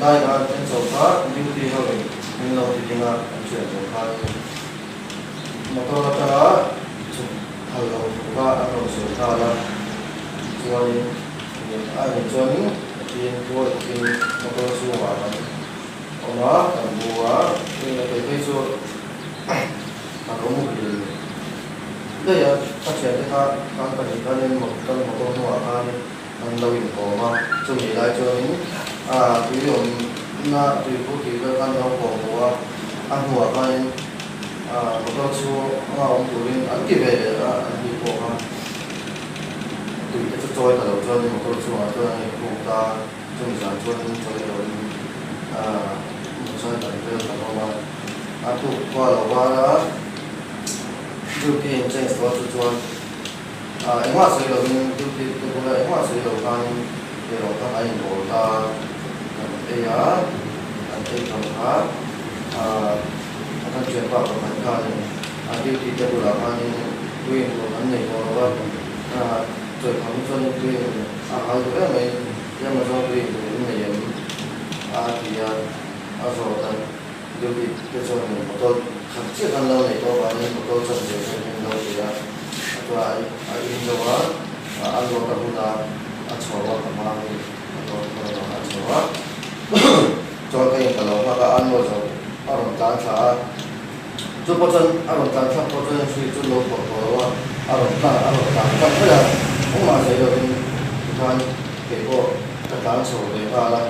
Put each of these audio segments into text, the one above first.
dai ga chen so kha duty ho in lo ti dinga chen so kha motor ta chu hal lo ka a lo so kha la chuan ai chuan tin ko tin motor su wa ba ona ta bua tin la te so ta ko mu ki đây là phát triển cái ta nên một trong một con hoa ăn lâu in cổ mà chung nghĩ lại cho những ví dụ na tùy phụ thì cái ăn lâu cổ của ăn hoa cái một con số ông chủ nhân ăn kịp về ăn đi cổ mà tùy cái chỗ trôi là đầu cho nên một con số cho nên phụ ta chung sản cho nên cho nên một số tài liệu là có mà thuộc qua là qua đó duty in change to chuan engwa sei lo in duty to bula engwa sei lo kan ke ro ka ai bo ta e ya an te thong ha kan chen pa ko man ka ni duty to bula kan ni win ko an nei ko wa choi kham chon ni ha do mai ya ma so win ni nei yam ti ya so ta duty to so ni mo to chiếc khăn lâu này có bao nhiêu một câu chuyện về khăn lâu thì là tôi in đâu á ăn đồ tập huấn là ăn sổ và làm ăn đồ ăn sổ á cho cái cái lâu mà ăn đồ rồi ăn đồ tán thả chút bớt chân ăn đồ tán thả bớt chân suy chút lâu bớt bớt á ăn đồ tán cái thế là không mà thấy được cái cái bộ cái tán sổ để vào là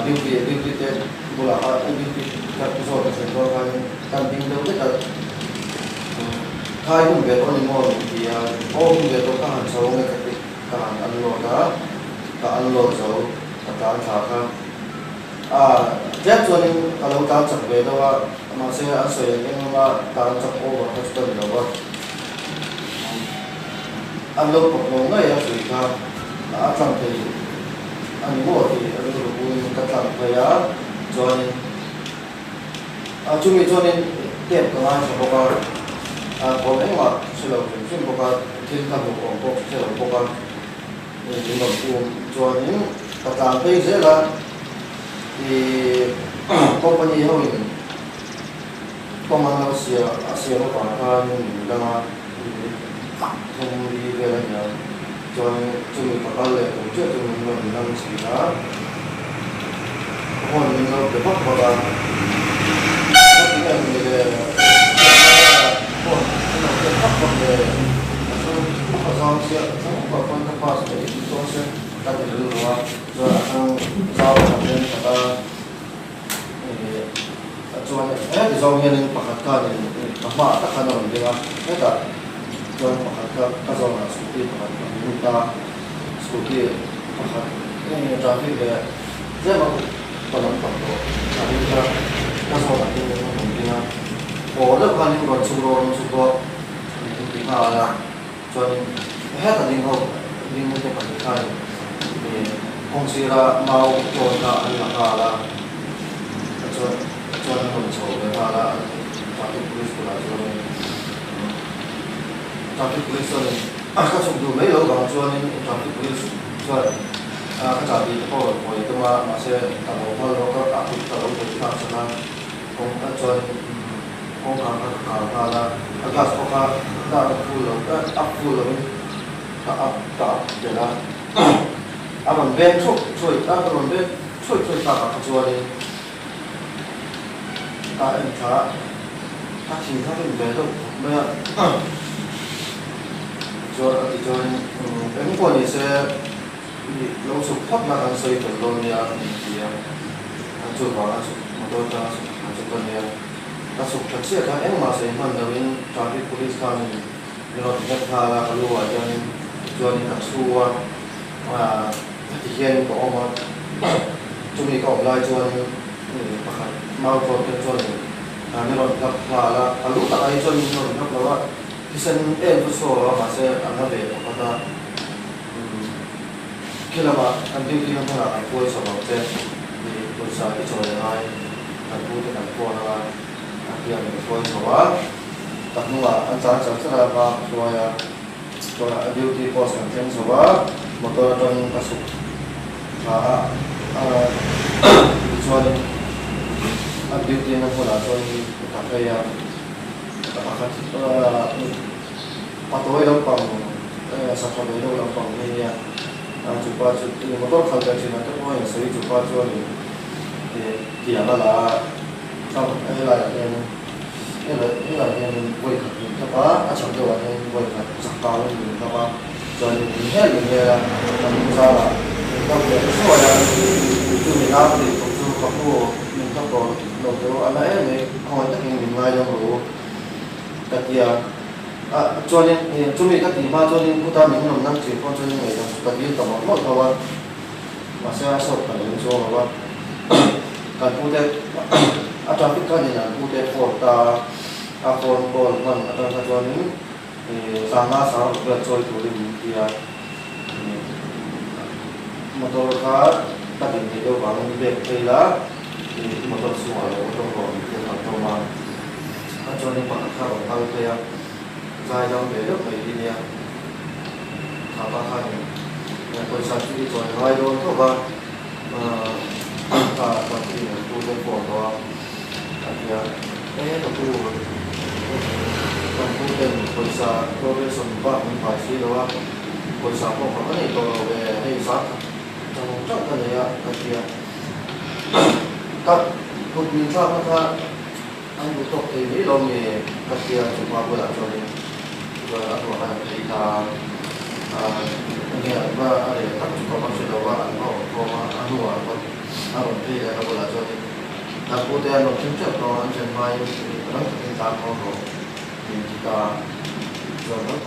điều kiện thế bữa là anh điều kiện các số cái số cái căn tin đâu tất cả hai cũng về con mua thì ông về tôi các hàng số này các hàng ăn lột đó các ăn lột số các ăn thả khác chắc cho nên kalau ta chặt về đâu mà sẽ ăn sợi nhưng mà ta chặt ô và hết tuần đâu ăn lột một món này là gì cả đã chặt thì ăn mua thì ăn lột vui các chặt về á cho nên chúng mình cho nên tiệm của anh sẽ có có mấy mà sẽ là chúng có thiên thần của có sẽ là có những đồng tiền cho những các sản phẩm dễ là thì company họ mình công an Asia nó còn có những cái mà không đi về là nhờ cho chúng mình có lệ cũng chưa chúng mình làm gì đó còn mình nó phải bắt vào dòng nhân pakat ka ni ma ta kana ron dinga eta dòng pakat ka dòng na scooty pakat ka scooty pakat ni traffic le zema palam pakto ani ka dòng na dinga o da kan ni ron su ko ni ha la cho nên hết là linh hồn linh cái phần khai thì công ty ra mau cho ta ăn là là cho nên mình sổ về là traffic police của là cho nên traffic police cho nên các chúng tôi mấy lâu còn cho nên traffic police cho các trạm đi có rồi tôi mà sẽ tạo một lâu có áp dụng tạo một cái phạm cho nên cũng cho không hàng là gas có cả đã full rồi áp full rồi áp để là mình bên chuột mình bên chuột ta cả cho nên ta em thà chỉ thà mình về đâu bây giờ cho em còn thì sẽ lâu sụp thấp là ăn xây từ lâu nha thì ăn chuột vào ăn chuột một đôi ta ăn chuột con nha ta sụp thật sự là em mà xây hoàn đầu in traffic police can you know thì thà là lưu ở cho nên ăn xua mà thì hiện có mà chúng mình có lại cho nên mau cho nên nên là gặp là lúc tại đây cho nên nó là cái sân em có số mà sẽ ăn nó về của ta khi là mà anh tiêu tiêu không là anh quay số bảo thế thì tôi sẽ cái chỗ này anh quay cái anh quay là anh kia mình quay số á tập trung là anh sáng sẽ là vào rồi anh tiêu tiêu post anh thêm số á một tôi trong cái số chuan a beauty na huna chuan takaya pakhat patoi lampang sa kami lo lampang niya chupa chu motor khalta china to mo sei chupa chuan tiang la trong la en voi khat ta pa a chang de wa en voi khat sakka lo ni ta pa chuan ni he ni ya ta mu sa la ta ko so ya tu ni na ti ko chu ka ko ni ta ko lo de ala e ko ta king ni ngai lo ro ta tia cho nên chúng mình các tỷ ba cho nên chúng ta mình làm năng chịu con cho nên người ta tập luyện tập một thôi mà sẽ sâu cả những chỗ mà cần phụ đề trong tất cả những phụ đề phổ ta phổ phổ mình trong các cho nên sáng na sáng được chơi thủ lĩnh thì một tổ khác tập luyện thì đâu bằng việc đây là một tổ số ở trong vòng thì là trong mà cho nên bạn khác bằng bao nhiêu dài dòng để lúc này đi nha, thả ba hai người tôi sản xuất rồi hai đôi thôi ba, thả còn thì tôi lên phố đó, thì cái đó tôi còn tôi lên tôi sản tôi lên sản ba mình phải xí đó, tôi sản phẩm của cái này tôi về hay sản trong trong cái này thì các tôi mình sản các anh tôi tốt thì mấy lồng nghề các kia chúng ta vừa làm cho nên và aku akan cerita ini apa ada tak cukup maksud awak anu apa dia aku lah jadi aku dia nak cakap kalau macam mai orang kita tahu kalau kita jangan